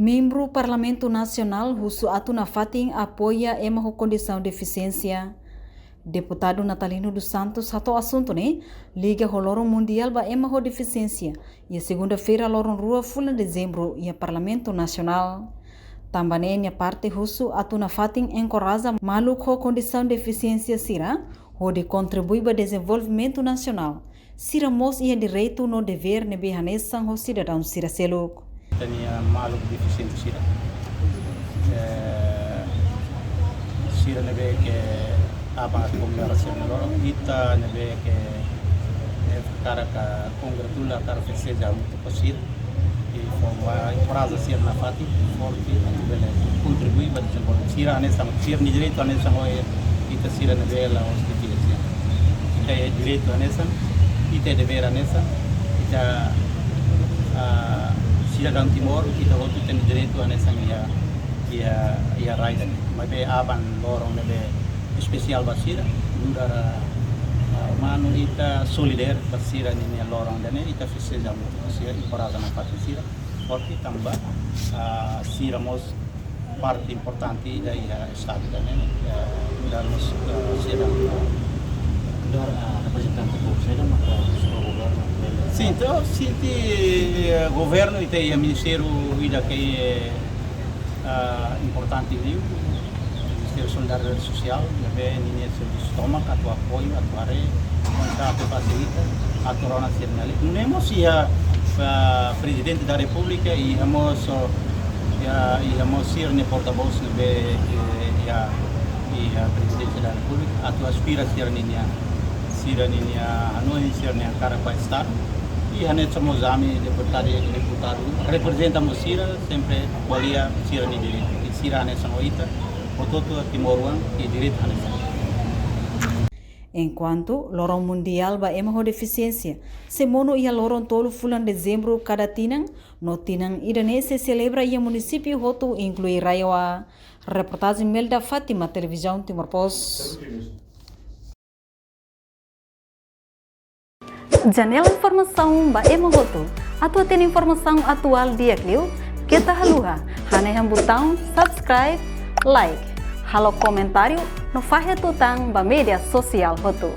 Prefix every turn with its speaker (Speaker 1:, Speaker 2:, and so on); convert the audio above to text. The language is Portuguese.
Speaker 1: Membro Parlamento Nacional Husu Atuna Fatin apoia ema condição de deficiência. Deputado Natalino dos Santos hato assunto né liga o Lorong Mundial ba ema deficiência e a segunda-feira Lorong Rua Fula dezembro e a Parlamento Nacional. Também a parte Husu Atuna Fatin encoraja maluco condição de deficiência sira onde contribui para o desenvolvimento nacional. Sira mos ia direito no dever ne behanesan ho cidadão sira seluk.
Speaker 2: Tania maluk deficiente sira. Sira nebe que abang congregação loro kita nebe que cara ka congratula cara festeja muito posir e forma prazo sira na fati forte nebe contribui para desenvolver sira nessa sira ni direito nessa hoje kita sira nebe la hospitalidade. Kita é direito nessa kita dever nessa kita cidadão Timor kita hotu tem direito a nessa ia raida mas be aban lorong nebe especial basira dura mano ita solidar basira ni lorong dane ita festeja muito basira e parada na patisira porque também siramos parte importante da estado dane darmos cidadão representante do governo sim, então se o governo e tem o ministério que é importante ali, o Ministério da Solidariedade Social, também o Ministério do Estômago, a tua apoio, a tua rede, a tua facilita, a tua rona sirnali. Não temos se a Presidente da República e vamos ser ne porta-voz e a Presidente da República, a tua aspira sirninia anoi sirnia cara para estar. E a gente somos deputado representamos Sira sempre valia Sira ni direito e Sira nessa noite o todo Timoruan e direito nessa.
Speaker 1: Enquanto Lorong Mundial ba ema deficiência se mono ia lorong tolo fulan dezembro cada tinang no tinang idanese celebra ia município hotu inclui Raiwa. Reportagem Melda Fátima, televisão Timor Post. Janela informação ba ema hotu. Atua tem informação atual dia clio. Kita haluha. Haneham botão subscribe, like. Halo comentário no fahe tutang ba media sosial hotu.